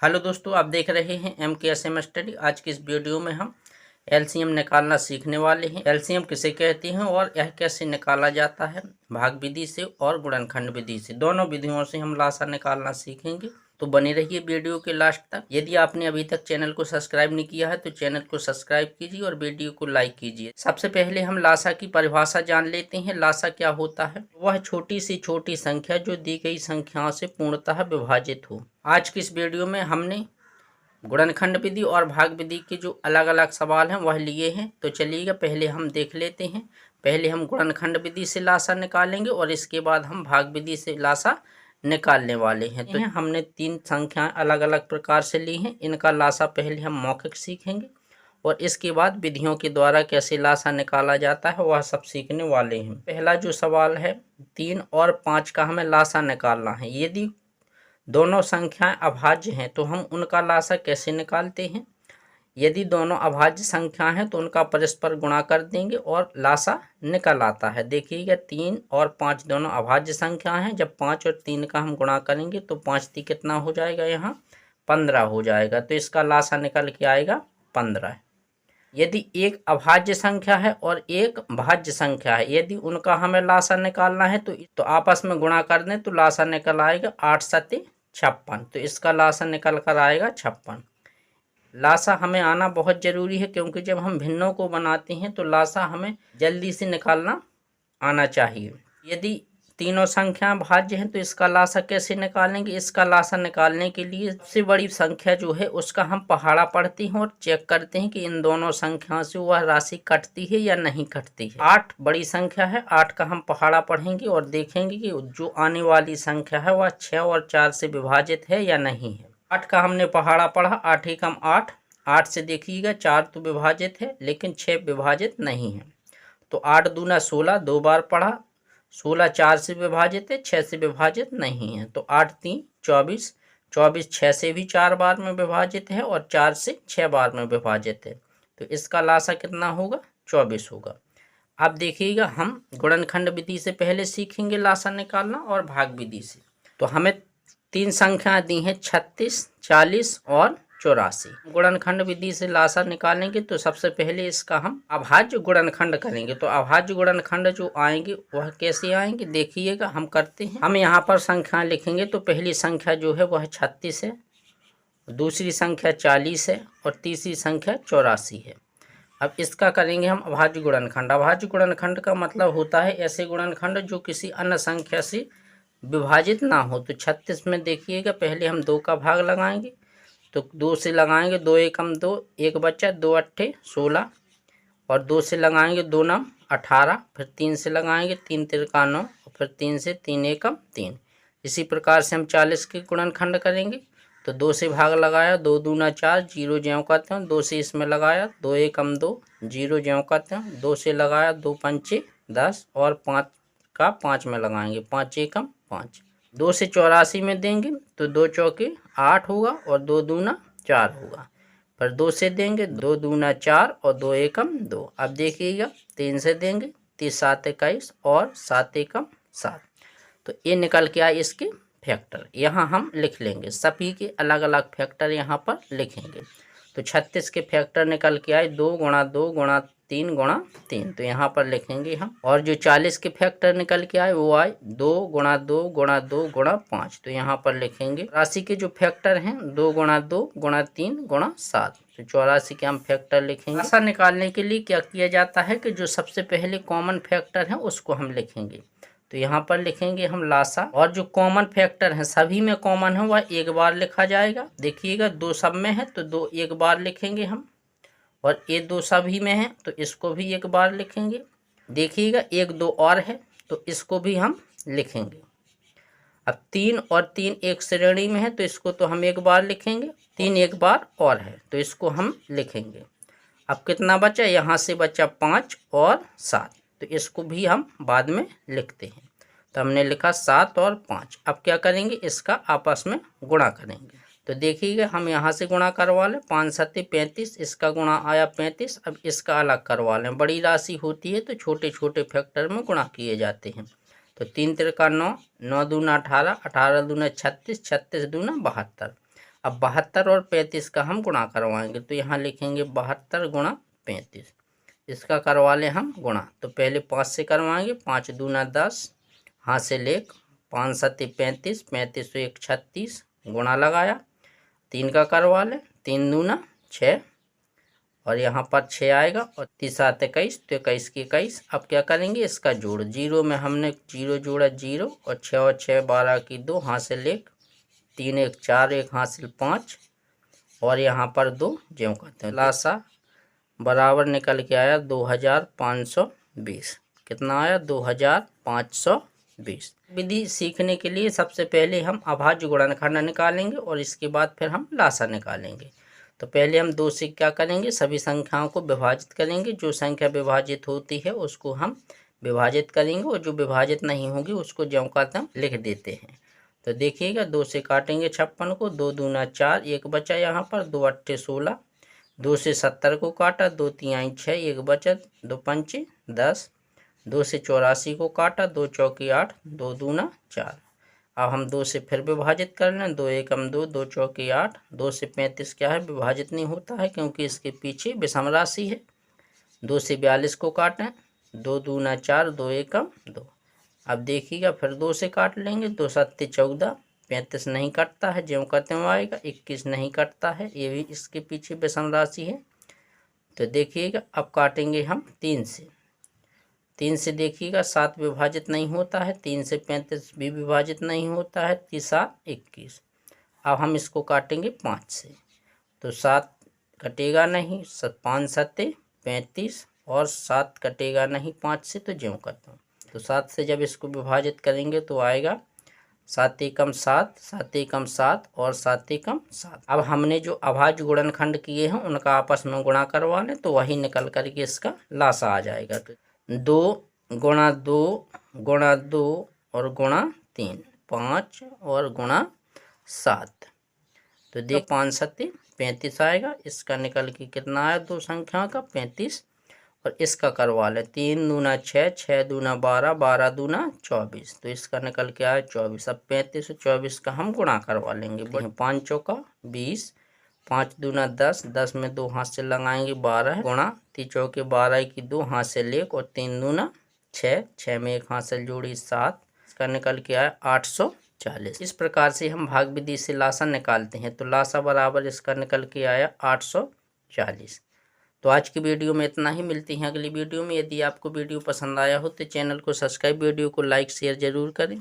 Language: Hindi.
हेलो दोस्तों, आप देख रहे हैं MKSM स्टडी। आज की इस वीडियो में हम एलसीएम निकालना सीखने वाले हैं। एलसीएम किसे कहते हैं और यह कैसे निकाला जाता है, भाग विधि से और गुणनखंड विधि से। दोनों विधियों से हम लासा निकालना सीखेंगे, तो बने रहिए वीडियो के लास्ट तक। यदि आपने अभी तक चैनल को सब्सक्राइब नहीं किया है तो चैनल को सब्सक्राइब कीजिए और वीडियो को लाइक कीजिए। सबसे पहले हम लासा की परिभाषा जान लेते हैं। लासा क्या होता है? वह छोटी से छोटी संख्या जो दी गई संख्याओं से पूर्णतः विभाजित हो। आज की इस वीडियो में हमने गुणनखंड विधि और भाग विधि के जो अलग अलग सवाल हैं वह लिए हैं, तो चलिएगा पहले हम देख लेते हैं। पहले हम गुणनखंड विधि से लासा निकालेंगे और इसके बाद हम भाग विधि से लासा निकालने वाले हैं। तो हमने 3 संख्याएं अलग अलग प्रकार से ली हैं। इनका लासा पहले हम मौखिक सीखेंगे और इसके बाद विधियों के द्वारा कैसे लासा निकाला जाता है वह सब सीखने वाले हैं। पहला जो सवाल है, 3 और 5 का हमें लासा निकालना है। यदि दोनों संख्याएं अभाज्य हैं तो हम उनका लासा कैसे निकालते हैं? यदि दोनों अभाज्य संख्या हैं तो उनका परस्पर गुणा कर देंगे और लासा निकल आता है। देखिएगा 3 और 5 दोनों अभाज्य संख्या हैं। जब 5 और 3 का हम गुणा करेंगे तो 5 3 कितना हो जाएगा? यहाँ 15 हो जाएगा। तो इसका लासा निकल के आएगा 15। यदि एक अभाज्य संख्या है और एक भाज्य संख्या है, यदि उनका हमें लासा निकालना है तो आपस में गुणा कर दें तो लासा निकल आएगा 8 7 56। तो इसका लासा निकल कर आएगा 56। लासा हमें आना बहुत ज़रूरी है क्योंकि जब हम भिन्नों को बनाते हैं तो लासा हमें जल्दी से निकालना आना चाहिए। यदि तीनों संख्या भाज्य हैं तो इसका लासा कैसे निकालेंगे? इसका लासा निकालने के लिए सबसे बड़ी संख्या जो है उसका हम पहाड़ा पढ़ते हैं और चेक करते हैं कि इन दोनों संख्याओं से वह राशि कटती है या नहीं कटती है। 8 बड़ी संख्या है, 8 का हम पहाड़ा पढ़ेंगे और देखेंगे कि जो आने वाली संख्या है वह 6 और 4 से विभाजित है या नहीं है। 8 का हमने पहाड़ा पढ़ा, 8 एकम 8, 8 से देखिएगा 4 तो विभाजित है लेकिन 6 विभाजित नहीं है। तो 8 दूना 16, 2 बार पढ़ा, 16 4 से विभाजित है, 6 से विभाजित नहीं है। तो 8 3 24, 24 6 से भी 4 बार में विभाजित है और 4 से 6 बार में विभाजित है। तो इसका लासा कितना होगा? 24 होगा। अब देखिएगा हम गुणनखंड विधि से पहले सीखेंगे लासा निकालना और भाग विधि से। तो हमें 3 संख्याएं दी हैं 36, 40 और 84। गुणनखंड विधि से लासा निकालेंगे तो सबसे पहले इसका हम अभाज्य गुणनखंड करेंगे। तो अभाज्य गुणनखंड जो आएंगे वह कैसे आएंगे देखिएगा, हम करते हैं। हम यहाँ पर संख्याएं लिखेंगे तो पहली संख्या जो है वह 36 है, दूसरी संख्या 40 है और तीसरी संख्या 84 है। अब इसका करेंगे हम अभाज्य गुणनखंड। अभाज्य गुणनखंड का मतलब होता है ऐसे गुणनखंड जो किसी अन्य संख्या से विभाजित ना हो। तो 36 में देखिएगा पहले हम 2 का भाग लगाएंगे तो 2 से लगाएंगे, 2 एकम 2, 1 बच्चा, 2 अट्ठे 16 और 2 से लगाएंगे 2 नम 18, फिर 3 से लगाएंगे 3 तिरका 9 और फिर 3 से 3 एकम 3। इसी प्रकार से हम 40 के गुणनखंड करेंगे तो 2 से भाग लगाया, 2 दूना 4, 0 ज्यों करते हैं, 2 से इसमें लगाया, 2 एकम 2, 0 ज्यों करते हैं, 2 से लगाया, 2 पंचे 10 और 5 का 5 में लगाएंगे, 5 एकम 5। 2 से 84 में देंगे तो 2 चौके 8 होगा और 2 दूना 4 होगा। पर 2 से देंगे, 2 दूना 4 और 2 एकम 2। अब देखिएगा 3 से देंगे, 3 7 21 और 7 एकम 7। तो ये निकल के आए इसके फैक्टर। यहाँ हम लिख लेंगे, सभी के अलग अलग फैक्टर यहाँ पर लिखेंगे। तो 36 के फैक्टर निकल के आए 2 गुणा 2 गुणा 3 गुणा 3। तो यहाँ पर लिखेंगे हम। और जो 40 के फैक्टर निकल के आए वो आए 2 गुणा 2 गुणा 2 गुणा 5। तो यहाँ पर लिखेंगे। राशि के जो फैक्टर हैं 2 गुणा 2 गुणा 3 गुणा 7। तो 84 के हम फैक्टर लिखेंगे। लासा निकालने के लिए क्या किया जाता है कि जो सबसे पहले कॉमन फैक्टर है उसको हम लिखेंगे। तो यहाँ पर लिखेंगे हम लासा, और जो कॉमन फैक्टर है सभी में कॉमन है वह एक बार लिखा जाएगा। देखिएगा 2 सब में है तो 2 एक बार लिखेंगे हम, और ये 2 सभी में है तो इसको भी एक बार लिखेंगे। देखिएगा 1 2 और है तो इसको भी हम लिखेंगे। अब 3 और 3 एक श्रेणी में है तो इसको तो हम एक बार लिखेंगे। 3 एक बार और है तो इसको हम लिखेंगे। अब कितना बचा? यहाँ से बचा 5 और 7, तो इसको भी हम बाद में लिखते हैं। तो हमने लिखा 7 और 5। अब क्या करेंगे? इसका आपस में गुणा करेंगे। तो देखिएगा हम यहाँ से गुणा करवा लें, 5 7 35, इसका गुणा आया 35। अब इसका अलग करवा लें। बड़ी राशि होती है तो छोटे छोटे फैक्टर में गुणा किए जाते हैं। तो 3 तिरका 9, 9 दूना 18, 18 दूना 36, 36 दूना 72। अब 72 और 35 का हम गुणा करवाएंगे, तो यहाँ लिखेंगे 72 गुणा 35। इसका करवा लें हम गुणा, तो पहले 5 से करवाएंगे, 5 दूना 10, हाथ से लेख 5 सत्ती 35, 35 तो 1 36, गुणा लगाया। 3 का करवा लें, 3 दूना 6 और यहाँ पर 6 आएगा और 3 7 21, तो 21 की 21। अब क्या करेंगे, इसका जोड़, जीरो में हमने जीरो जोड़ा 0 और 6 और 6 12 की 2, हासिल 1, 3 1 4, 1 हासिल 5 और यहाँ पर 2 ज्यों करते हैं। लासा बराबर निकल के आया 2520। कितना आया, 2520। विधि सीखने के लिए सबसे पहले हम अभाज्य गुणनखंड निकालेंगे और इसके बाद फिर हम लासा निकालेंगे। तो पहले हम 2 से क्या करेंगे, सभी संख्याओं को विभाजित करेंगे। जो संख्या विभाजित होती है उसको हम विभाजित करेंगे और जो विभाजित नहीं होगी उसको ज्यों का त्यों लिख देते हैं। तो देखिएगा, 2 से काटेंगे 56 को, 2 दूना 4, 1 बचा यहाँ पर, 2 अट्ठे 16, 2 से 70 को काटा, 2 तिहाई 6, 1 बचत, 2 पंचे 10, 2 से 84 को काटा, 2 चौकी 8, 2 दूना 4। अब हम 2 से फिर विभाजित कर लें, 2 एकम 2, 2 चौकी 8, 2 से 35 क्या है, विभाजित नहीं होता है क्योंकि इसके पीछे विषम राशि है। 2 से 42 को काटें, 2 दूना 4, 2 एकम 2। अब देखिएगा, फिर 2 से काट लेंगे, 2 सत्ते 14, 35 नहीं कटता है, ज्यों करते हुए आएगा, 21 नहीं कटता है, ये भी इसके पीछे विषम राशि है। तो देखिएगा, अब काटेंगे हम 3 से। 3 से देखिएगा 7 विभाजित नहीं होता है, 3 से 35 भी विभाजित नहीं होता है, 3 7 21। अब हम इसको काटेंगे 5 से, तो 7 कटेगा नहीं, 5 सत्ते 35 और 7 कटेगा नहीं 5 से, तो ज्यों करता हूँ। तो 7 से जब इसको विभाजित करेंगे तो आएगा 7 एकम 7, 7 एकम 7 और 7 एकम 7। अब हमने जो अभाज्य गुणनखंड किए हैं उनका आपस में गुणा करवा लें, तो वही निकल करके इसका लासा आ जाएगा। तो 2 गुणा 2 गुणा 2 और गुणा 3, 5 और गुणा 7। तो देख 5 सत्ते 35 आएगा, इसका निकल के कितना आया, 2 संख्या का 35। और इसका करवा ले, 3 दूना 6, 6 दूना 12, 12 दूना 24, तो इसका निकल के आया 24। अब 35 और 24 का हम गुणा करवा लेंगे। 5 चौका 20, 5 दूना 10, 10 में 2 हाथ से लगाएंगे 12 गुणा 3 चौके 12 की 2, हाथ से 1 और 3 दूना 6, 6 में 1 हाथ से जोड़ी 7, इसका निकल के आया 840। इस प्रकार से हम भाग विधि से लासा निकालते हैं। तो लासा बराबर इसका निकल के आया 840। तो आज की वीडियो में इतना ही, मिलती हैं अगली वीडियो में। यदि आपको वीडियो पसंद आया हो तो चैनल को सब्सक्राइब, वीडियो को लाइक शेयर ज़रूर करें।